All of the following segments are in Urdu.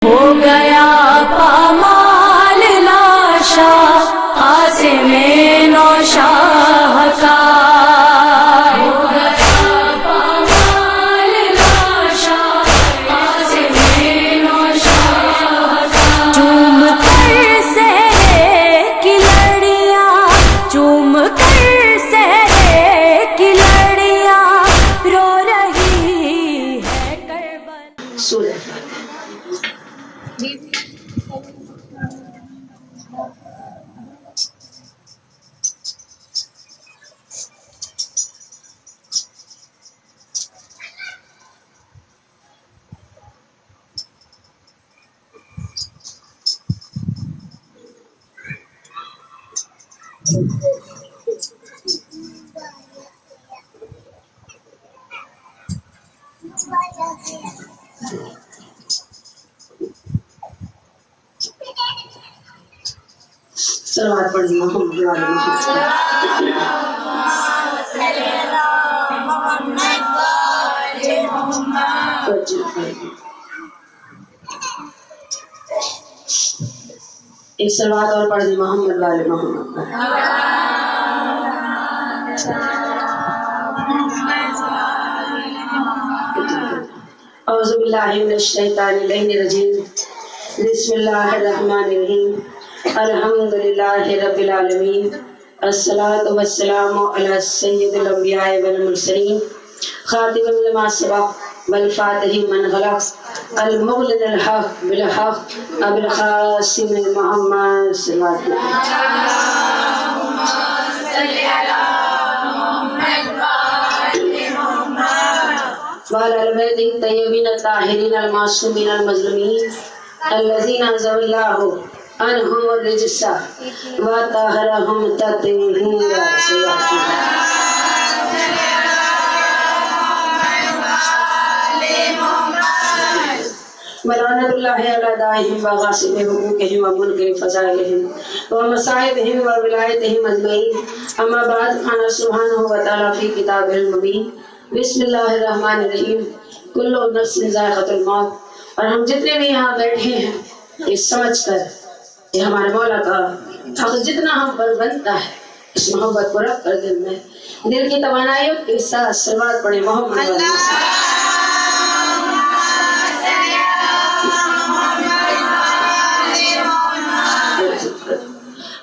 ہو گیا پامال لاشا قاسم نوشاہ کا، ہو گیا پامال لاشا قاسم نوشاہ کا، چوم کر سہرے کی لڑیاں، چوم کر سہرے کی لڑیاں رو رہی ہے کربلا۔ سورہ صلوات پڑھ محمد وعلی ایک صلوات اور پڑھ دی محمد وعلی محمد۔ اعوذ باللہ من الشیطان الرجیم، بسم اللہ الرحمن الرحیم، الحمد للہ رب العالمین، الصلاۃ والسلام علی سید الانبیاء والمرسلین، خاتم لما سبق والفاتح من غلق، المولد الحق بالحق، ابو القاسم محمد صلی اللہ علیہ وعلى آل بیتہ الطیبین الطاہرین المعصومین المظلومین الذین انزل اللہ عنہم الرجس وطہرہم تطہیرا۔ ولعنۃ اللہ علی داعیہم وغاصب حقوقہم ومنکر فضائلہم ومصائبہم وولایتہم اجمعین، اما بعد فانا سبحانہ وتعالی فی کتابہ المبین۔ بسم اللہ الرحمن الرحیم، کل نفس ذائقۃ الموت۔ اور ہم جتنے بھی یہاں بیٹھے ہیں یہ سمجھ کر یہ ہمارے مولا کا حق جتنا ہم پر بنتا ہے اس محبت کو رکھ کر دل میں دل کی توانائیوں کے ساتھ صلوات پڑھیں محمد علیہ وسلم۔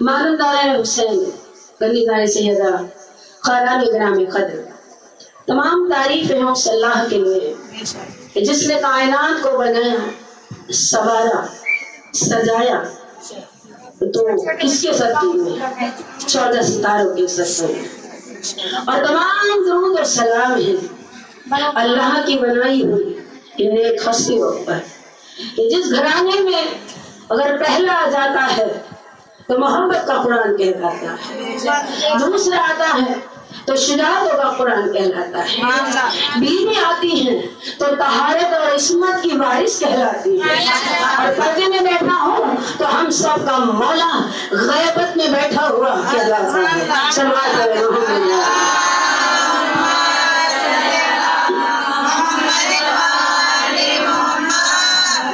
معلوم دار حسین گلی دار سیدہ خاران گرام قدر، تمام تعریفیں ہیں اس اللہ کے لیے کہ جس نے کائنات کو بنایا، سوارا، سجایا، تو کس کے ترتیب میں 14 ستاروں کے سلسلے میں، اور تمام درود اور سلام ہیں اللہ کی بنائی ہوئی ان نیک ہستیوں پر کہ جس گھرانے میں اگر پہلا آ جاتا ہے تو محبت کا قرآن کہلاتا ہے، دوسرا آتا ہے تو شجاعتوں کا قرآن کہلاتا ہے، بیوی آتی ہیں تو طہارت اور عصمت کی وارث کہلاتی ہے، اور پردے میں بیٹھا ہو تو ہم سب کا مولا غیبت میں بیٹھا ہوا کہلاتا ہے۔ صلوات علی محمد۔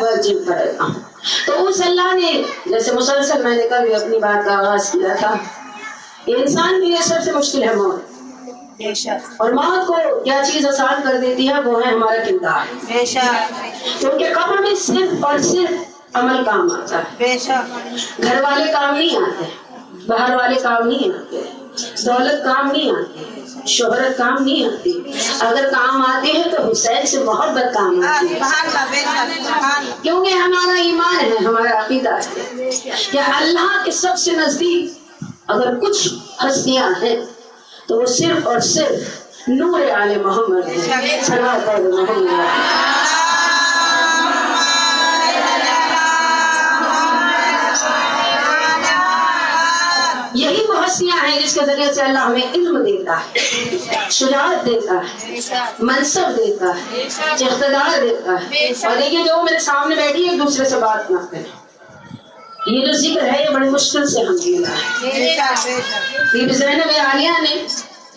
واجب پڑے گا تو اس اللہ نے جیسے مسلسل میں نے کل بھی اپنی بات کا آغاز کیا تھا، انسان کے لیے سب سے مشکل ہے موت، اور موت کو کیا چیز آسان کر دیتی ہے وہ ہے ہمارا کردار، کیونکہ قبر میں صرف اور صرف عمل کام آتا ہے، گھر والے کام نہیں آتے، باہر والے کام نہیں آتے، دولت کام نہیں آتی، شہرت کام نہیں آتی، اگر کام آتے ہیں تو حسین سے محبت کام آتی ہے، کیونکہ ہمارا ایمان ہے، ہمارا عقیدہ ہے کہ اللہ کے سب سے نزدیک اگر کچھ ہستیاں ہیں تو وہ صرف اور صرف نور آل محمد ہے۔ صلوات علی محمد۔ یہی وہ ہستیاں ہیں جس کے ذریعے سے اللہ ہمیں علم دیتا ہے، شجاعت دیتا ہے، منصب دیتا ہے، اقتدار دیتا ہے۔ اور دیکھیے جو میرے سامنے بیٹھی ایک دوسرے سے بات نہ کریں، یہ جو ذکر ہے یہ بڑی مشکل سے ہم ملا ہے۔ بی بی زینب عالیہ نے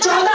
14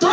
2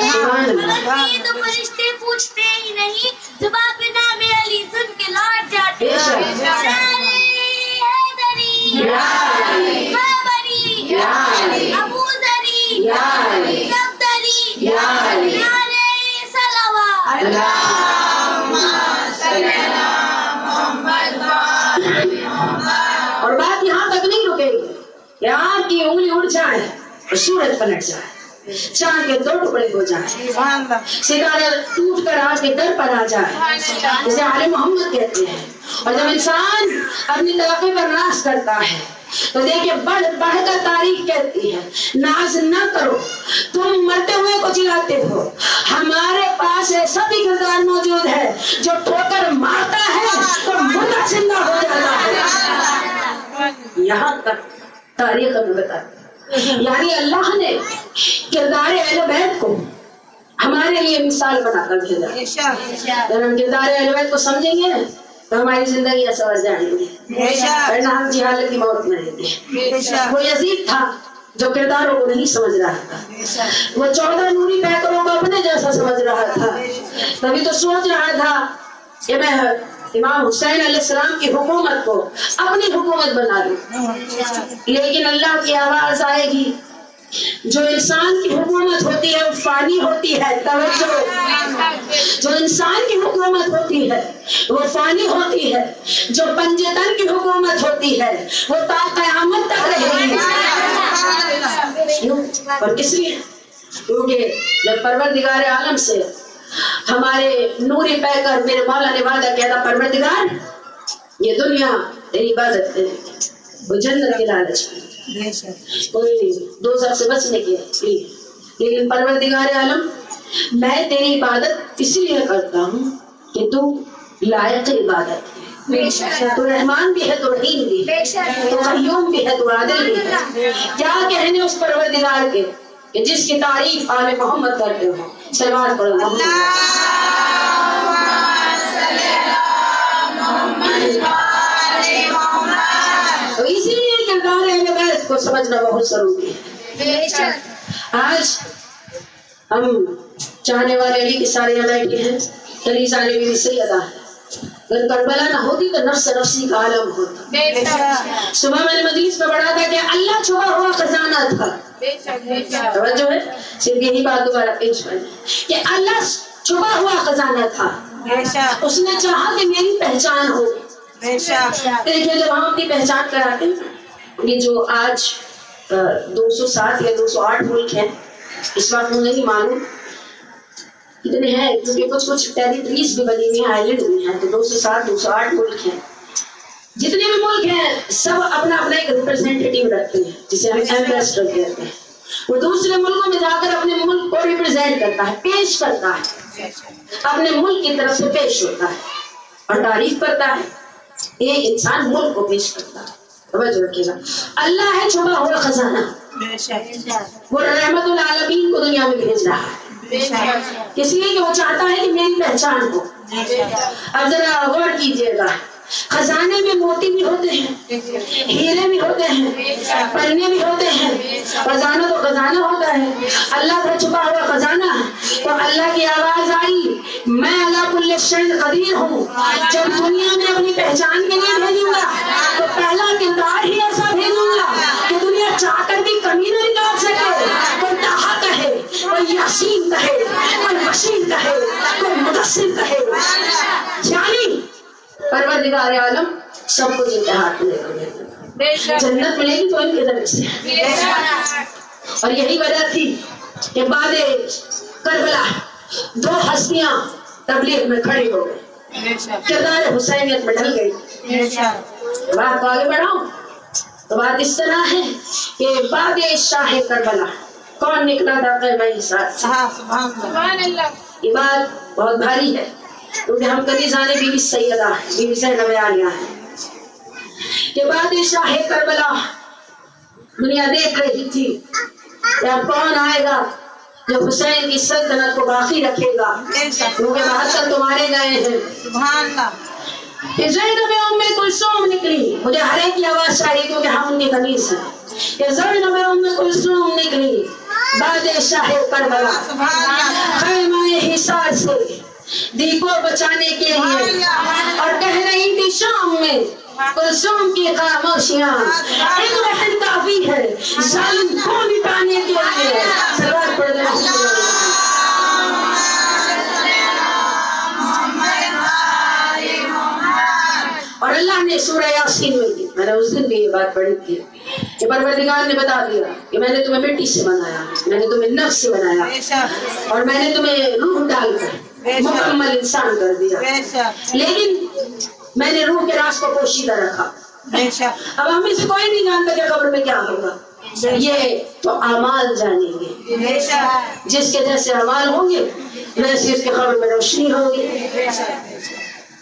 سبحان اللہ۔ مگر یہ تو فرشتے پوچھتے ہی نہیں، زباں پہ نام علی سن کے لوٹ جاتے بے شک۔ شانے حیدری یا علی، بابری یا علی، ابو ذری یا علی، صفدری یا علی، علیہ صلوات اللہم اور بات یہاں تک نہیں رکے گی کہ آپ کی انگلی اڑ جائے اور سورج پلٹ جائے، چاند کے 2 ٹکڑے ہو جائے، ستارہ ٹوٹ کر آپ کے در پر آ جائے، جسے آل محمد کہتے ہیں۔ اور جب انسان اپنی ترقی پر ناز کرتا ہے تو دیکھیں بڑھ بڑھ کر تاریخ کہتی ہے ناز نہ کرو، تم مرتے ہوئے کو جلاتے ہو، ہمارے پاس ایسا بھی کردار موجود ہے جو ٹھوکر مارتا ہے تو مردہ زندہ ہو جاتا ہے۔ یہاں تک تاریخ ہمیں بتاتی ہے، یعنی اللہ نے کردار اہل بیت کو ہمارے لیے مثال بنا کر بھیجا۔ اگر ہم کردار اہل بیت کو سمجھیں گے تو ہماری زندگی سنور جائیں گی، ورنہ ہم جہالت کی موت مریں گے۔ وہ یزید تھا جو کرداروں کو نہیں سمجھ رہا تھا، وہ 14 نوری پیکروں کو اپنے جیسا سمجھ رہا تھا، تبھی تو سوچ رہا تھا کہ میں امام حسین علیہ السلام کی حکومت کو اپنی حکومت بنا لوں، لیکن اللہ کی آواز آئے گی جو انسان کی حکومت ہوتی ہے وہ فانی ہوتی ہے، توجہ، جو انسان کی حکومت ہوتی ہے وہ فانی ہوتی ہے، جو پنجتن کی حکومت ہوتی ہے وہ تا قیامت تک رہے گی۔ کیوں؟ اور کس لیے؟ کیونکہ جب پروردگار عالم سے ہمارے نوری پیکر میرے مولا نے وعدہ کیا تھا، پروردگار یہ دنیا تیری عبادت کرے گی، وہ جنت کی لالچ میں، کوئی دوزخ سے بچنے کے لیے، لیکن پروردگار عالم میں تیری عبادت اس لیے کرتا ہوں کہ تو لائق عبادت ہے، تو رحمان بھی ہے، تو رحیم بھی ہے، تو قیوم بھی ہے، تو عادل بھی ہے۔ کیا کہنے اس پروردگار کے کہ جس کی تعریف آل محمد کرتے ہو، سلوات پڑھو تو اسی لیے کردار اہل بیت کو سمجھنا بہت ضروری ہے۔ آج ہم چاہنے والے علی کے سارے یہاں بیٹھے ہیں، علی سارے بھی سیدہ ہے، اگر کربلا نہ ہوتی تو نفس نفسی کا عالم ہوتا۔ صبح میں نے مجلس میں پڑھا تھا کہ اللہ چھپا ہوا خزانہ تھا، توجہ ہے، صرف یہی بات دوبارہ پیش کریں کہ اللہ چھپا ہوا خزانہ تھا، اس نے چاہا کہ میری پہچان ہو۔ دیکھیں جب ہم اپنی پہچان کراتے ہیں، یہ جو آج 207 یا 208 ملک ہیں، اس وقت مجھے نہیں معلوم کتنے ہیں، کیونکہ کچھ ٹیریٹریز بھی بنی ہوئی ہیں، آئیلینڈ بھی ہیں، تو 207 208 ملک ہیں۔ جتنے بھی ملک ہیں سب اپنا اپنا ایک ریپرزینٹیٹیو رکھتے ہیں جسے ہم ایمبیسڈر کہتے ہیں، وہ دوسرے ملکوں میں جا کر اپنے ملک کو ریپرزینٹ کرتا ہے، پیش کرتا ہے، اپنے ملک کی طرف سے پیش ہوتا ہے اور تعریف کرتا ہے۔ ایک انسان ملک کو پیش کرتا ہے، توجہ رکھیے گا، اللہ ہے چھپا ہوا خزانہ، وہ رحمت العالمین کو دنیا میں بھیج رہا ہے، اس لیے کہ وہ چاہتا ہے کہ میری پہچان ہو۔ اب ذرا غور کیجیے گا، خزانے میں موتی بھی ہوتے ہیں، ہیرے بھی ہوتے ہیں، پنے بھی ہوتے ہیں، خزانہ تو خزانہ ہوتا ہے، اللہ کا چھپا ہوا خزانہ ہے۔ تو اللہ کی آواز آئی، میں علی کل شیء قدیر ہوں، جب دنیا میں اپنی پہچان کے لیے بھیجوں گا تو پہلا کردار ہی ایسا بھیجوں گا کہ دنیا چاہ کر بھی کمی نہ نکال سکے، کوئی طہا کہے، کوئی یاسین کہے، کوئی بشیر کہے، کوئی مدثر کہے، یعنی پروردگار عالم سب کو اتحاد ملے گا، جنت ملے گی تو ان کی طرف سے۔ اور یہی وجہ تھی کہ بعد کربلا 2 ہستیاں تبلیغ میں کھڑی ہو گئی، کردار حسینیت میں ڈھل گئی۔ بات کو آگے بڑھاؤں تو بات اس طرح ہے کہ بعد شاہ کربلا کون نکلا تھا قیمہ ساتھ؟ یہ بات بہت بھاری ہے، کیونکہ ہم کبھی جانے بی بی سیدہ بی بی زینب عالیہ ہیں کہ بعد شاہ کربلا دنیا دیکھ رہی تھی کہ اب کون آئے گا جو حسین کی سلطنت کو باقی رکھے گا، کیونکہ 72 تو مارے گئے ہیں۔ کہ زینب ام کلثوم نکلی، مجھے ہر ایک کی آواز چاہیے کیونکہ ہم ان کی کنیز ہیں۔ کہ زمین میں ام کلثوم نکلی بادشاہ کربلا خیمہ حصار سے دی کو بچانے کے لیے، اور کہہ رہی تھی شام میں کلثوم کی خاموشیاں ایک بہن کافی ہے ظالم کو مٹانے کے لیے۔ سلوات پڑھ دیں۔ اور اللہ نے سورہ یاسین میں نے اس دن بھی یہ بات پڑھی تھی کہ پروردگار نے بتا دیا کہ میں نے تمہیں مٹی سے بنایا، میں نے تمہیں نفس سے بنایا، اور میں نے تمہیں روح ڈال کر مکمل انسان کر دیا، لیکن میں نے روح کے راز کو پوشیدہ رکھا۔ اب ہم میں سے کوئی نہیں جانتا کہ قبر میں کیا ہوگا، یہ تو اعمال جانیں گے، جس کے جیسے اعمال ہوں گے ویسے اس کے قبر میں روشنی ہوگی۔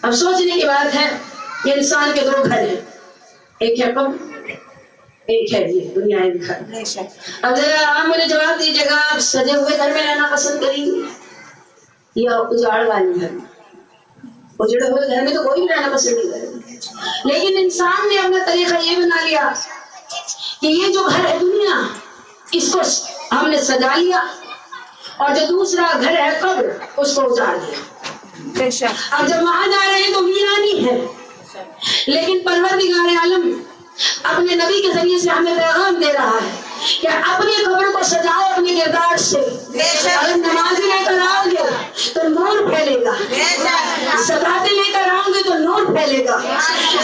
اب سوچنے کی بات ہے کہ انسان کے دو گھر ہیں، ایک ہے قبر، ایک ہے یہ دنیا گھر۔ اب ذرا آپ مجھے جواب دیجیے گا، آپ سجے ہوئے گھر میں رہنا پسند کریں گے یا اجاڑ والے گھر میں؟ اجڑے ہوئے گھر میں تو کوئی بھی رہنا پسند نہیں کرے گا، لیکن انسان نے اپنا طریقہ یہ بنا لیا کہ یہ جو گھر ہے دنیا، اس کو ہم نے سجا لیا، اور جو دوسرا گھر ہے قبر اس کو اجاڑ دیا۔ اب جب وہاں جا رہے ہیں تو ویرانی ہے، لیکن پروردگار عالم اپنے نبی کے ذریعے سے ہمیں پیغام دے رہا ہے کہ اپنی قبر کو سجاؤ اپنے کردار سے۔ اگر نمازی لے کر آؤ گے تو نور پھیلے گا، زکاتیں لے کر آؤ گے تو نور پھیلے گا،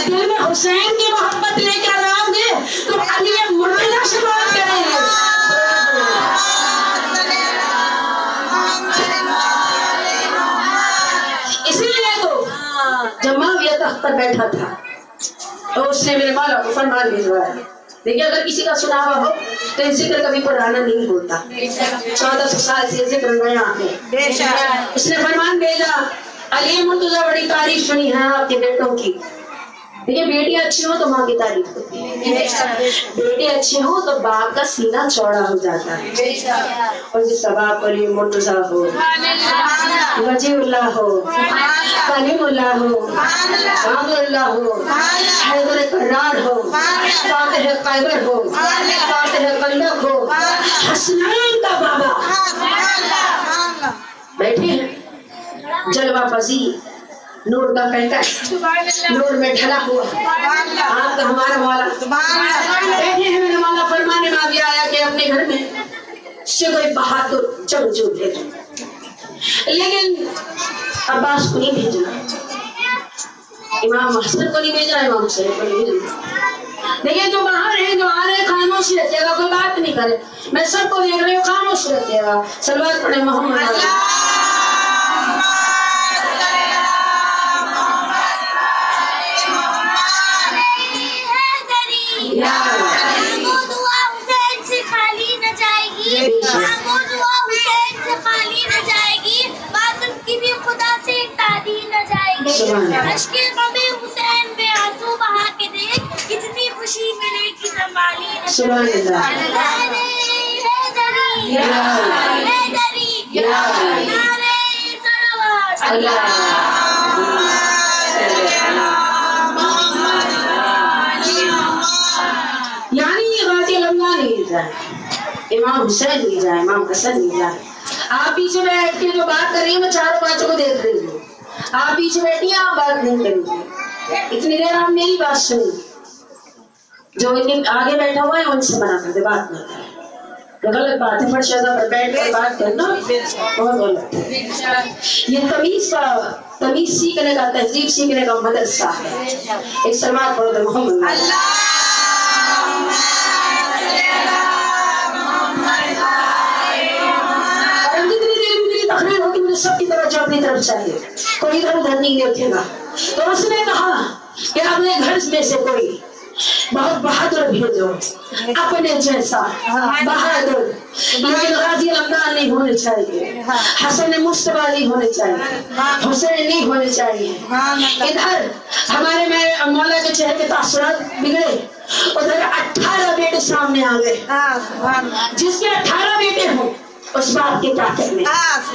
دل میں حسین کی محبت لے کر آؤ گے تو علی مرتضیٰ سے بات کریں گے۔ اسی لیے تو جب معاویہ تخت پر بیٹھا تھا تو اس نے میرے مولا کو فرمان بھیجوایا، دیکھیے اگر کسی کا سنا ہوا ہو تو یہ ذکر کبھی پرانا نہیں ہوتا، 1400 سال سے ذکر نیا ہے۔ اس نے فرمان بھیجا، علی مرتضیٰ بڑی تعریف سنی ہے آپ کے بیٹوں کی، دیکھیے بیٹی اچھی ہو تو ماں کی تعریف ہوتی ہے، بیٹی اچھی ہو تو باپ کا سینہ چوڑا ہو جاتا ہے، اور جس کا باپ علی مرتضیٰ ہو، وجیہ اللہ ہو، کلیم اللہ ہو، عامر اللہ ہو، حیدر کرار ہو، فاتح قیبر ہو، فاتح قندق ہو، حسنین کا بابا بیٹھے ہیں، جلوہ پذیر، نور کا پیکر، نور میں ڈھلا ہوا آپ کا ہمارا مولا بیٹھے ہیں۔ میرے مولا فرمانے میں بھی آیا کہ اپنے گھر میں سے کوئی بہادر جنگجو بھیجو، لیکن عباس کو نہیں بھیجنا، امام حسن کو نہیں بھیجنا، امام حسین کو نہیں بھیجنا۔ دیکھیں جو باہر ہیں، جو آ رہے ہیں، خاموش رہتے گا، کوئی بات نہیں کرے، میں سب کو دیکھ رہی ہوں، خاموش رہتے گا۔ صلوات پڑھیں محمد اشکے غم حسین بے آنسو بہا کے دیکھ، کتنی خوشی ملے گی سنبھالی نہ جائے گی۔ یعنی یہ غازی غمزہ نہیں جائے، امام حسین نہیں جائے، امام حسن نہیں جائے۔ آپ پیچھے بیٹھ کے جو بات کر رہی ہیں میں چاروں باتوں کو دیکھ رہی ہوں، آپ پیچھے بیٹھی ہیں، آپ بات نہیں کریں گے، اتنی دیر آپ میری بات سنیں، جو آگے بیٹھا ہوا ہے ان سے منع کر دے، بات نہ کریں، غلط بات ہے، فرش شہزہ پر بیٹھ کر بات کرنا بہت غلط ہے۔ یہ تمیز سیکھنے کا، تہذیب سیکھنے کا مدرسہ ہے۔ ایک سلوات پڑھو تو محمد تقریر ہوگی، مجھے سب کی توجہ اپنی طرف چاہیے، کوئی ادھر ادھر نہیں دیکھے گا۔ تو اس نے کہا کہ اپنے گھر میں سے کوئی بہت بہادر بھیجو، اپنے جیسا بہادر، لیکن غازی غمدان نہیں ہونے چاہیے، حسن مصطفیٰ نہیں ہونے چاہیے، حسین نہیں ہونے چاہیے۔ ادھر ہمارے میں مولا کے چہرے کے تاثرات بگڑے، ادھر 18 بیٹے سامنے آ گئے، جس کے 18 بیٹے ہوں اس بات کے کیا کرنے۔ آج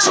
6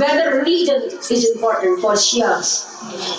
whether religion is important for Shias।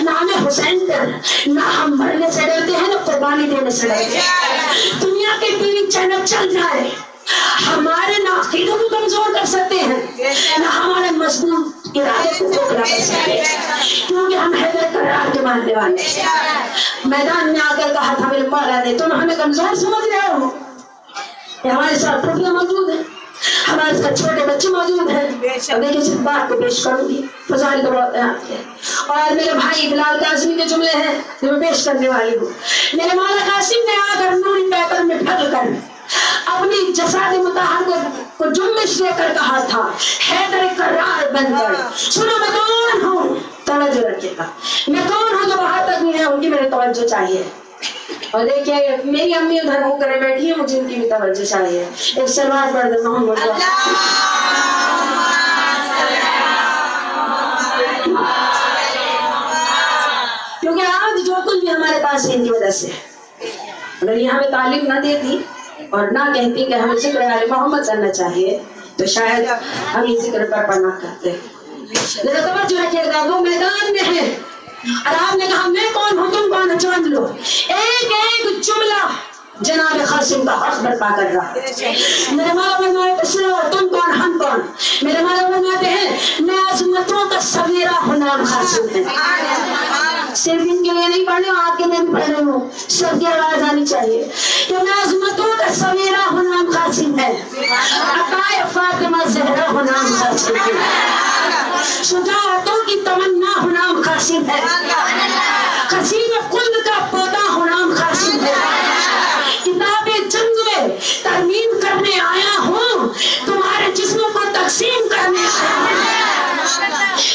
نہ ہمیں حسین پر نہ ہم مرنے سے ڈرتے ہیں نہ قربانی دینے سے ڈرتے ہیں. دنیا کے ٹی وی چینل چل جائے ہمارے نہ عقیدوں کو کمزور کر سکتے ہیں نہ ہمارے مضبوط ارادے کو کھوکھلا کر سکتے ہیں, کیونکہ ہم حیدر کرار کے ماننے والے ہیں. میدان میں آ کر کہا تھا میرے مولا نے تم ہمیں کمزور سمجھ رہے ہو, ہمارے ساتھ ٹوٹیاں موجود ہیں, ہمارے ساتھ چھوٹے بچے موجود ہیں. اب دیکھیے اس بات کو پیش کروں گی, فضائل کا بہت احاطہ ہے. اور میرے بھائی بلال قاسمی کے جملے ہیں جو میں پیش کرنے والی ہوں. میرے مولا قاسم نے آ کر نوری پیکر میں پھل کر اپنی جساد مطہر کو جنبش دے کر کہا تھا حیدر کرار بن کر سنو میں کون ہوں, توجہ رکھیے گا, میں کون ہوں جو وہاں تک نہیں ہے ان کی میرے توجہ چاہیے. اور دیکھیے میری امی ادھر ہو کر بیٹھی ہے, مجھے ان کی بھی توجہ چاہیے. ایک سلوات پڑھ دے محمد کیونکہ آج جو کچھ بھی ہمارے پاس ہے ان کی وجہ سے. اگر یہ ہمیں تعلیم نہ دیتی اور نہ کہتی کہ ہمیں ذکر آل محمد کرنا چاہیے تو شاید ہم یہ ذکر پر پڑھنا کرتے. ذرا توجہ رکھیے گا, وہ میدان میں ہے اور آپ نے کہا میں کون ہوں تم کون ہو جان لو. ایک ایک جملہ جناب قاسم کا حق برپا کر رہا. میرے مولا فرماتے سنو تم کون ہم کون. میرے مولا فرماتے ہیں میں عظمتوں کا سویرا ہوں نام قاسم ہے. صرف ان کے لیے نہیں پڑھ رہی ہوں, آپ کے لیے بھی پڑھ رہی ہوں, سب کی آواز آنی چاہیے کہ میں عظمتوں کا سویرا ہوں نام قاسم ہے. عطائے فاطمہ زہرا ہوں نام قاسم ہے. شجاعتوں کی تمنا ہوں نام قاسم ہے. قصیم خلد کا پودا ہوں نام قاسم ہے. کتاب جنگ میں ترمیم کرنے آیا ہوں, تمہارے جسموں کو تقسیم کرنے آیا ہوں,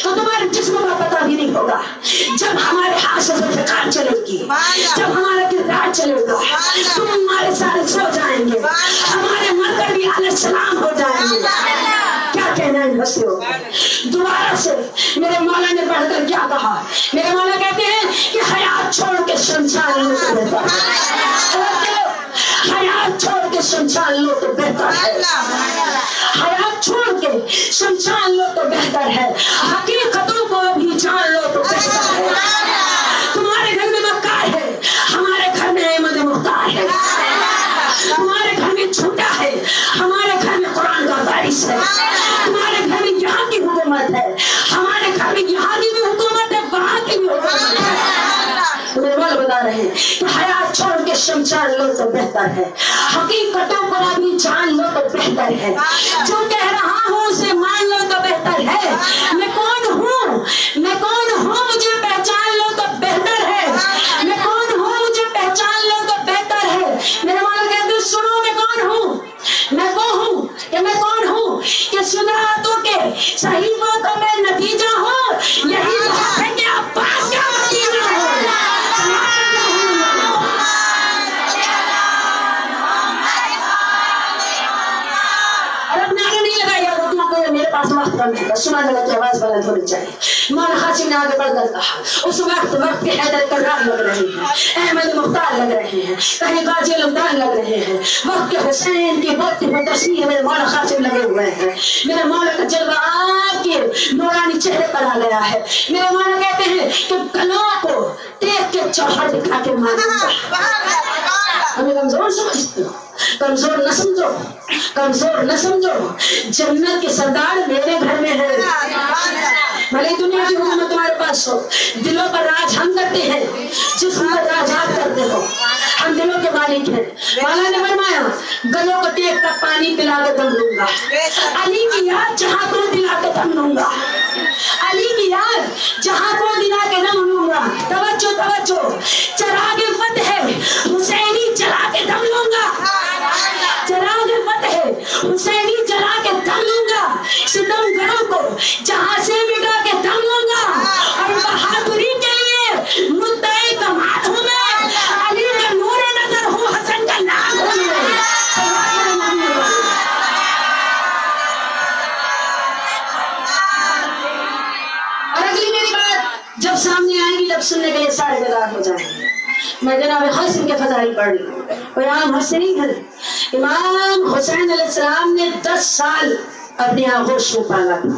تو تمہارے جسموں کا پتہ بھی نہیں ہوگا. جب ہمارے ہاتھ سے ذوالفقار چلے گی, جب ہمارا کردار چلے گا, تم ہمارے سارے سو جائیں گے, ہمارے مرکز بھی علیہ السلام ہو جائیں گے. کیا کہنا ہے ہنسو. دوبارہ سے میرے مولا نے پڑھ کر کیا کہا. میرے مولا کہتے ہیں کہ حیات چھوڑ کے شمشان لو تو بہتر ہے. حیات چھوڑ کے شمشان لو تو بہتر ہے. حیات چھوڑ کے شمشان لو تو بہتر ہے. حقیقتوں کو بھی جان لو تو بہتر ہے. تمہارے گھر میں مکار ہے, ہمارے گھر میں احمد مختار ہے. تمہارے گھر میں جھوٹا ہے, ہمارے گھر میں قرآن کا وارث ہے. تمہارے گھر میں یہاں کی حکومت ہے, ہمارے گھر میں یہاں کی بھی حکومت ہے, وہاں کی بھی حکومت ہے. تمہیں بول بتا رہے ہیں کہ حیات چھوڑ کے شمشان لو تو بہتر ہے. حقیقتوں کو ابھی جان لو تو بہتر ہے. جو کہہ رہا ہوں اسے مان لو تو بہتر ہے. میں کون ہوں, میں کون ہوں مجھے پہچان لو تو بہتر ہے. میں کون ہوں مجھے پہچان لو تو بہتر ہے. میرے مولا کہتے ہیں سنو میں کون ہوں. میں وہ ہوں کہ میں کون ہوں کہ شجاعتوں کے صحیفوں کا میں نتیجہ ہوں. یہی بات ہے کہ عباس کا نتیجہ ہوں. میرے پاس وقت کم ہے, سنانے کی آواز بلند ہونی چاہیے. مولا قاسم نے آگے بڑھ کر کہا اس وقت کے حیدر کرار لگ رہے ہیں, احمد مختار لگ رہے ہیں, کہیں غازی علمدان لگ رہے ہیں, وقت کے حسین کی وقت میں تصویر میرے مولا قاسم لگے ہوئے ہیں. میرے مولا کا جلوہ آپ کے نورانی چہرے پر آ گیا ہے. میرے مولا کہتے ہیں کہ گلوں کو دیکھ کے چوہر دکھا کے ماروں گا. ہمیں کمزور سمجھتے ہو, کمزور نہ سمجھو, کمزور نہ سمجھو. جنت کے سردار میرے گھر میں ہے. بھلے دنیا کی حکومت تمہارے پاس ہو, دلوں پر راج ہم کرتے ہیں, جسم پر راج آپ کرتے ہو. ہم دلوں کے مالک ہیں. مولا نے فرمایا گلوں کو دیکھ کر پانی پلا کے دم لوں گا. علی کی یاد جہاں کو دلا کے دم لوں گا. علی کی یاد جہاں کو دلا کے دم لوں گا. توجہ توجہ, چراغ فتح حسینی جلا کے دم لوں گا. چراغ فتح حسینی جلا کے دم لوں گا. ستم گروں کو جہاں سے مٹا کے دم لوں گا. اور بہادری کے لیے مدعی کمال ہوں میں. علی کا نور نظر ہوں, حسن کا نام ہوں میں. اور اگلی میری بات جب سامنے آئے گی, جب سننے کے لیے سارے بیدار ہو جائیں گے. میں جناب قاسم کے فضائل پڑھ رہی ہوں. امام حسین ہے, امام حسین علیہ السلام نے 10 سال اپنے آغوش میں پالا تھا.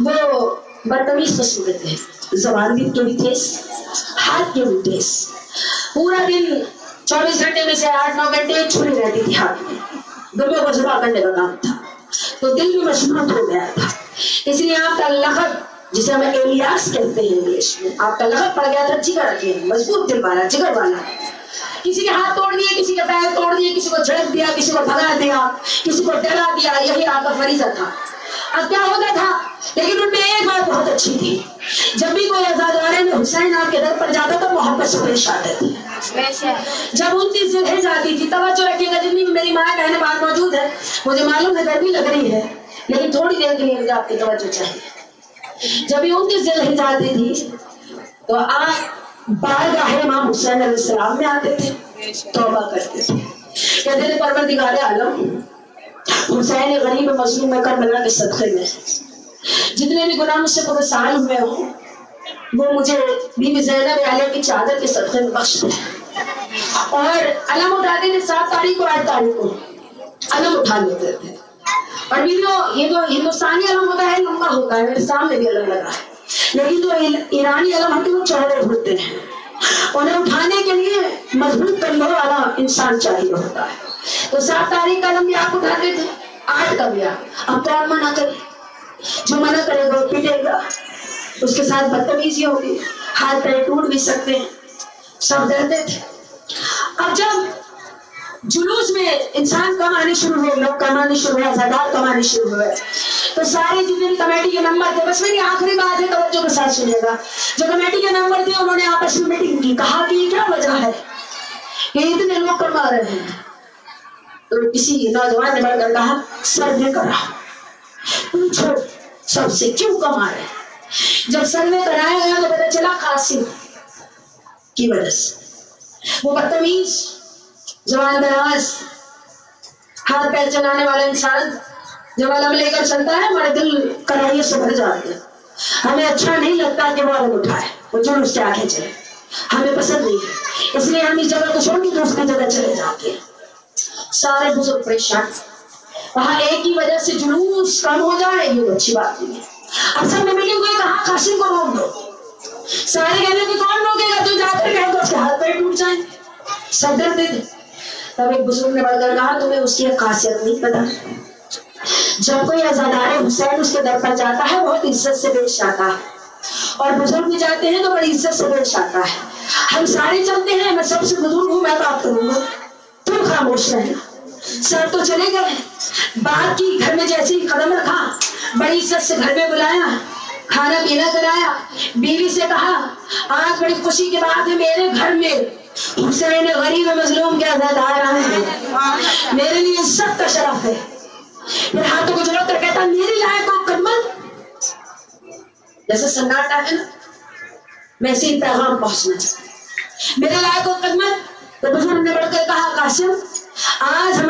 وہ بدتمیز قسم کے تھے, زبان بھی تھوڑی تیز, ہاتھ کے بھی تیز. پورا دن 24 گھنٹے میں سے 8-9 گھنٹے چھری رہتی تھی ہاتھ میں, دنوں کو ذبح کرنے کا کام تھا. تو دل بھی مشغول ہو گیا تھا. اس لیے آپ کا لقب, جسے ہم الیاس کہتے ہیں انگلش میں, آپ کا لقب پڑ گیا تھا جگر کے, مضبوط دل والا, جگر والا. کسی کے ہاتھ توڑ دیے, کسی کے پیر توڑ دیے, کسی کو جھڑک دیا, کسی کو بھگا دیا, کسی کو ڈرا دیا, یہی آپ کا فریضہ تھا. اب کیا ہوتا تھا, لیکن ان میں ایک بات بہت اچھی تھی, جب بھی کوئی آزادارے میں حسین آپ کے در پر جاتا تو محبت سے پیش آتے تھے. جب 29 جگہ جاتی تھی, توجہ رکھیے گا, جتنی بھی میری ماں بہنیں بات موجود ہے, مجھے معلوم ہے گرمی لگ رہی ہے, لیکن تھوڑی دیر کے لیے مجھے آپ کی توجہ چاہیے. جب 29 جگہ جاتی تھی تو آپ بارگاہ امام حسین علیہ السلام میں آتے تھے, توبہ کرتے تھے, کہتے تھے پروردگار عالم, حسین غریب مظلوم کربلا کے صدقے میں جتنے بھی گناہ مجھ سے پورے سال ہوئے ہوں, وہ مجھے بیوی زینب علیہ کی چادر کے صدقے میں بخش دے. اور علم اٹھاتے تھے 7 تاریخ کو 8 تاریخ کو علم اٹھا لیتے تھے. اور یہ جو ہندوستانی علم ہوتا ہے لمبا ہوتا ہے, میرے سامنے بھی علم لگا ہے, لیکن جو ایرانی علم ہوتے ہیں وہ چوڑے ہوتے ہیں. انہیں اٹھانے کے لیے مضبوط کندھوں والا انسان چاہیے ہوتا ہے. تو 7 تاریخ کا علم بھی آپ اٹھاتے تھے, 8 کا بھی آپ. اب کون منع کرے, جو منع کرے گا وہ پیٹے گا, اس کے ساتھ بدتمیزی ہوگی, ہاتھ پیر ٹوٹ بھی سکتے ہیں. سب ڈرتے تھے. اب جب جلوس میں انسان کمانے شروع ہوئے, لوگ کمانے شروع ہوئے, آزادار کمانے شروع ہوئے, تو سارے جتنے بھی کمیٹی کے ممبر تھے, بس میری آخری بات ہے, توجہ کے ساتھ سنیے گا, جو کمیٹی کے ممبر تھے انہوں نے آپس میں میٹنگ کی, کہا کہ یہ کیا وجہ ہے کہ اتنے لوگ کما رہے ہیں. تو کسی نوجوان نے بڑھ کر کہا, سروے کرا, پوچھو سب سے کیوں کما رہے ہیں. جب سروے کرایا گیا تو پتہ چلا قاسم کی وجہ سے. وہ بدتمیز, زبان دراز, ہاتھ پیر چلانے والا انسان جب علم لے کر چلتا ہے ہمارے دل کرائیے سے بھر جاتے ہیں. ہمیں اچھا نہیں لگتا کہ وہ علم اٹھائے, وہ جلوس کے آگے چلے, ہمیں پسند نہیں ہے. اس لیے ہم اس جگہ کو چھوڑ کے دوسری جگہ چلے جاتے ہیں. سارے بزرگ پریشان, وہاں ایک کی وجہ سے جلوس کم ہو جائے یہ اچھی بات نہیں ہے. اب سب نے ملے ہوئے کہا قاسم کو روک دو. سارے کہنے کہ کون روکے گا, جو جا کر کہے تو اس کے ہاتھ پیر ٹوٹ جائیں. سب ڈرتے تھے. تب ایک بزرگ نے بڑھ کر کہا, تمہیں اس کی خاصیت نہیں پتا, جب کوئی عزادار حسین اس کے در پر جاتا ہے بہت عزت سے پیش آتا ہے, اور بزرگ بھی جاتے ہیں تو بڑی عزت سے پیش آتا ہے. ہم سارے چلتے ہیں, میں سب سے بزرگ ہوں, میں بات کروں گا, تم خاموش رہنا. سر تو چلے گئے, بات کی, گھر میں جیسے ہی قدم رکھا بڑی عزت سے گھر میں بلایا, کھانا پینا کرایا, بیوی سے کہا آج بڑی خوشی کی بات ہے, میرے گھر میں حسین غریب مظلوم کے عزادار آئے ہیں, میرے لیے سب کا شرف ہے. پھر ہاتھوں کو جوڑ کر کہتا, میری لائق کو خدمت. جیسے سناٹا ہے نا, ویسے ہی پیغام پہنچنا چاہیے, میرے لائق کو خدمت. تو بزرگ نے بڑھ کر کہا, قاسم آج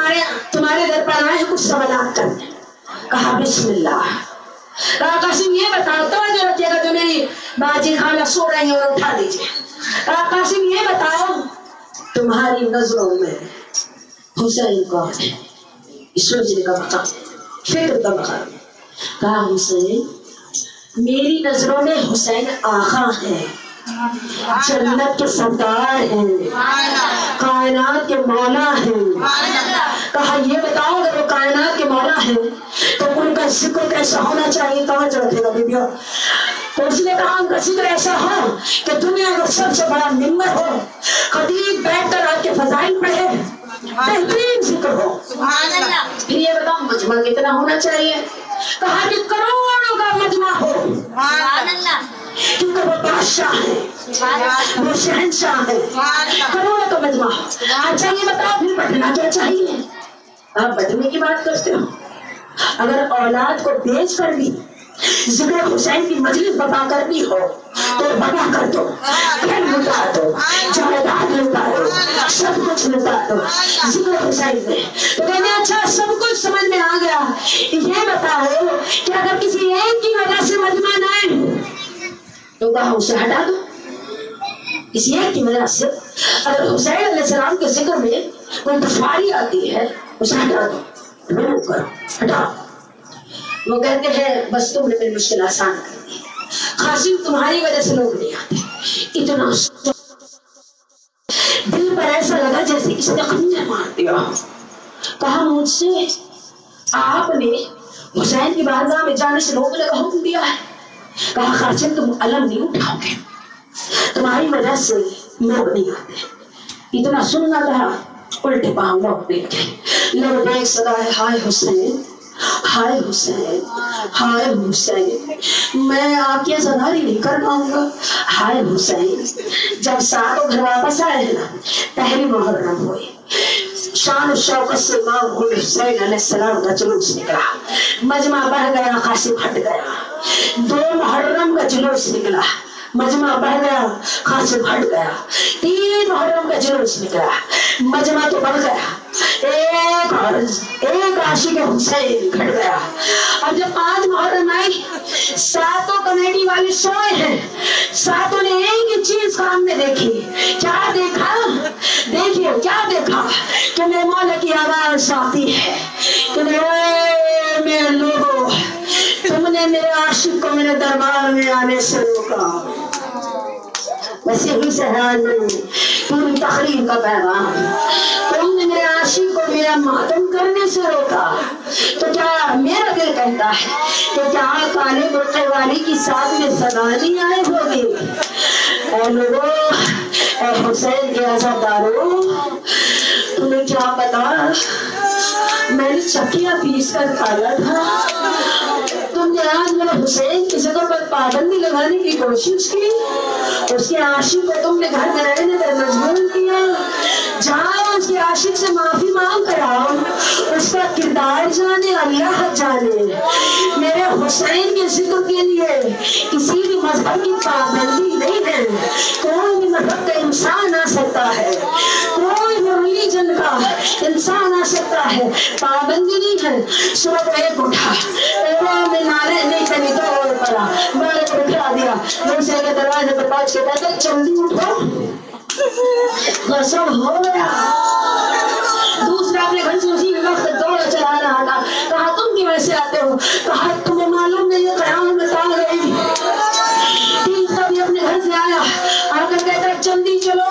تمہارے در پر آئے ہیں کچھ سوالات کرنے. کہا بسم اللہ. کہا قاسم یہ بتاؤ, توجہ رکھیے گا, جو میری باجی خالہ سو رہی ہیں اور اٹھا دیجیے. کہا قاسم یہ بتاؤ, تمہاری نظروں میں حسین کون ہے؟ سوچنے کا مقام, فکر کا مقام. کہا حسین میری نظروں میں حسین آقا ہے, جنت کے سردار ہیں, کائنات کے مولا ہیں. کہا یہ بتاؤ اگر وہ کائنات کے مولا ہیں تو ان کا ذکر کیسا ہونا چاہیے. توجہ رکھے گا بیبیوں. تو اس نے کہا ان کا ذکر ایسا ہو کہ دنیا کا سب سے بڑا ممبر ہو, خطیب بیٹھ کر آپ کے فضائل پڑھے, بہترین ذکر ہو. پھر یہ بتاؤ مجمع کتنا ہونا چاہیے. کہا کہ کروڑوں کا مجمع ہو, کیونکہ وہ بادشاہ ہے, وہ شہنشاہ ہے, کروڑوں کا مجمع ہو. اچھا یہ بتاؤ پھر بٹنا کیا چاہیے. آپ بٹنے کی بات کرتے ہو, اگر اولاد کو بیچ کر بھی ذکر حسین کی مجلس بتا کرنی ہو تو بنا کر دو, پھر لٹا دو, جائیداد لٹا دو, سب کچھ لٹا دو ذکر حسین میں. تو کہنے اچھا سب کچھ سمجھ میں آ گیا, یہ بتاؤ کہ اگر کسی ایک کی وجہ سے مجمع نہ آئے تو کہا اسے ہٹا دو. کسی ایک کی وجہ سے اگر حسین علیہ السلام کے ذکر میں کوئی دشواری آتی ہے اسے ہٹا دو, کرو, ہٹاؤ. وہ کہتے ہیں بس تم نے میری مشکل آسان کر دی، قاسم تمہاری وجہ سے لوگ نہیں آتے. اتنا دل پر ایسا لگا جیسے کسی نے خنجر مار دیا. کہا مجھ سے آپ نے حسین کی بارگاہ میں جانے سے روکنے کا حکم دیا ہے. کہا قاسم تم علم نہیں اٹھاؤ گے، تمہاری وجہ سے لوگ نہیں آتے. اتنا سننا تھا الٹے پاؤں لوگ دیکھ گئے. لوگ دیکھ صدا ہے ہائے حسین، ہائے حسین، ہائے حسین، میں آپ کی عزاداری نہیں کر پاؤں گا. ہائے حسین. جب ساتوں گھر واپس آئے نا، پہلی محرم ہوئی، شان و شوکت سے امام حسین علیہ السلام کا جلوس نکلا. مجمع بڑھ گیا، قاسم ہٹ گیا. 2 محرم کا جلوس نکلا، مجمع بڑھ گیا، قاسم ہٹ گیا. 3 محرم کا جلوس نکلا، مجمع تو بڑھ گیا، ایک عاشق حسین گھٹ گیا. اب جب 5 محرم آئی، ساتوں کمیٹی والے سوئے ہیں، ساتوں نے ایک ہی چیز سامنے دیکھی. کیا دیکھا؟ دیکھیے کیا دیکھا کہ میرے مولا کی آواز آتی ہے کہ میرے لوگوں، تم نے میرے عاشق کو میرے دربار میں آنے سے روکا. بس یہی سے ہے پوری تقریر کا پیغام. تم نے میرے عاشق کو میرا ماتم کرنے سے روکا. تو کیا میرا دل کہتا ہے کہ کیا کالے برقعے والی کی ساتھ میں صدا نہیں آئے ہوگی؟ اے لوگوں، اے حسین کے عزاداروں، تمہیں کیا پتا میں نے چکیاں پیس کر کھایا تھا. تم نے آج میرے حسین کی جگہ پر پابندی لگانے کی کوشش کی. اس کے عاشق کو تم نے گھر میں رہنے پر مجبور کیا. جاؤ اس کے عاشق سے معافی مانگ کر آؤ. اس کا کردار جانے، اللہ جانے. میرے حسین کے ذکر کے لیے کسی بھی مذہب کی پابندی نہیں ہے. کوئی بھی مذہب کا انسان آ سکتا ہے، کوئی بھی ریلیجن کا انسان آ سکتا ہے، پابندی نہیں ہے. صبح ایک اٹھا میں نعرے نہیں کری تو اور پڑا، میں نے اٹھا دیا. دوسرے کے دروازے پر پہنچ کے کہتے جلدی اٹھو، سب ہو گیا. دوسرا اپنے گھر سے اسی وقت دوڑا چلا رہا تھا. کہا تم کی ویسے آتے ہو؟ کہا تمہیں معلوم نہیں ہے قیامت آ گئی. تیسرا بھی اپنے گھر سے آیا، آ کر کہتا جلدی چلو،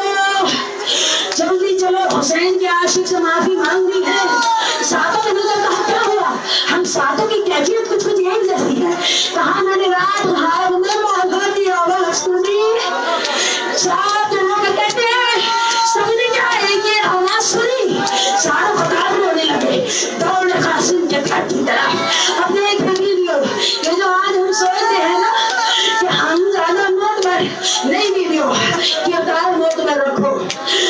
جلدی چلو، حسین کے عاشق سے معافی مانگنی ہے. ساتوں نے مجھے کہا کیا ہوا؟ ہم ساتوں کی کیفیت کچھ ایک جیسی ہے. کہا میں نے رات بھر میں محبت کی آواز سنی. سات لوگ کہتے ہیں سب نے کیا ایک یہ آواز سنی، سارے خطاب رونے لگے، دوڑے قاسم کے گھر کی طرف. اپنے ایک ویڈیو یہ جو آج ہم سوچتے ہیں نا کہ ہم زیادہ معتبر نہیں، ویڈیو کردار معتبر رکھو.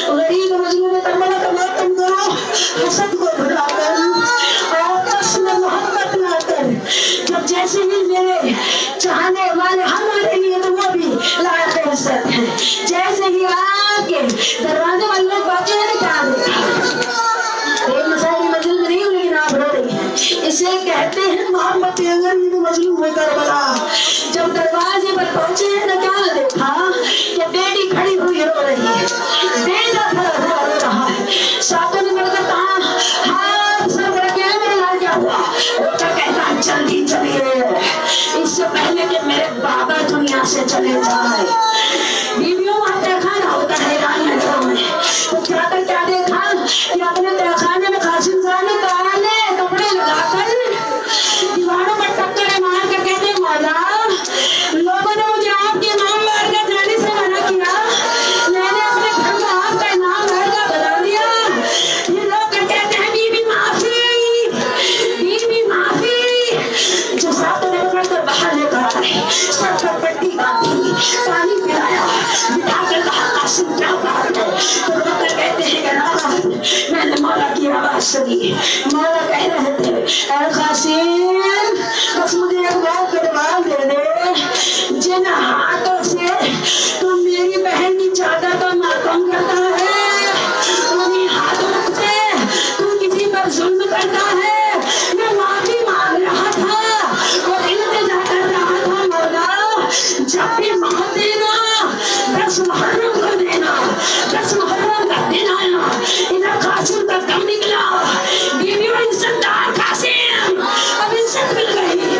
غریب مظلوم کربلا کا ماتم کرو، حسد کو بھلا کر آپس میں محبت لا کر. جب جیسے ہی میرے چاہنے والے ہمارے لیے تو وہ بھی لائق عزت ہیں، جیسے ہی آپ کے دروازے والے لوگ باقی ہیں کیا دیکھا. ایک مسائل مجلس میں نہیں ہوں لیکن آپ رو رہی ہیں. اسے کہتے ہیں محبت غریب مظلوم کربلا. جب دروازے پر پہنچے ہیں تو کیا دیکھا کہ بیٹی کھڑی ہوئی رو رہی ہے، بیٹا کھڑا ہوا رو رہا ہے. ساتوں نے مل کر کہا ہاتھ سر بڑھ کے میرے لال کیا ہوا؟ وہ کہتا جلدی چلیے اس سے پہلے کہ میرے بابا دنیا سے چلے جائے. بیویوں کا تہخانہ ہوتا ہے ایران میں گھروں میں. تو کیا دیکھا کہ اپنے تہخانے میں قاسم صاحب نے کالے کپڑے لگا کر دیواروں پر ٹکریں مار کے کہتے ہیں مولا لوگوں نے مجھے آپ کے نام بارگاہ جانے سے منع کیا، میں نے اپنے گھر میں آپ کا نام بارگاہ بنا دیا. یہ لوگ کہتے ہیں بیوی معافی، بیوی معافی. جو ساتوں نے پکڑ کر باہر لے کر آئے، سر پر پٹی باندھی، پانی پلایا، بٹھا کر کہا قاسم کیا بات ہے؟ تو لوگ کہتے ہیں کہ رات میں نے مولا کی آواز سنی، مولا کہہ رہے تھے اے قاسم بس مجھے ایک بات کا جواب دے دے، جن ہاتھوں سے تم میری بہن کی چادر کو ماتم کرتا ہے، انہیں ہاتھوں سے تم کسی پر ظلم کرتا ہے. میں معافی مانگ رہا تھا اور التجا کر رہا تھا مولا جب بھی موت دینا 10 محرم کو دینا. 10 محرم کا دن آیا، ادھر قاسم کا دم نکلا، بیویوں عزت دار قاسم اب عزت مل گئی.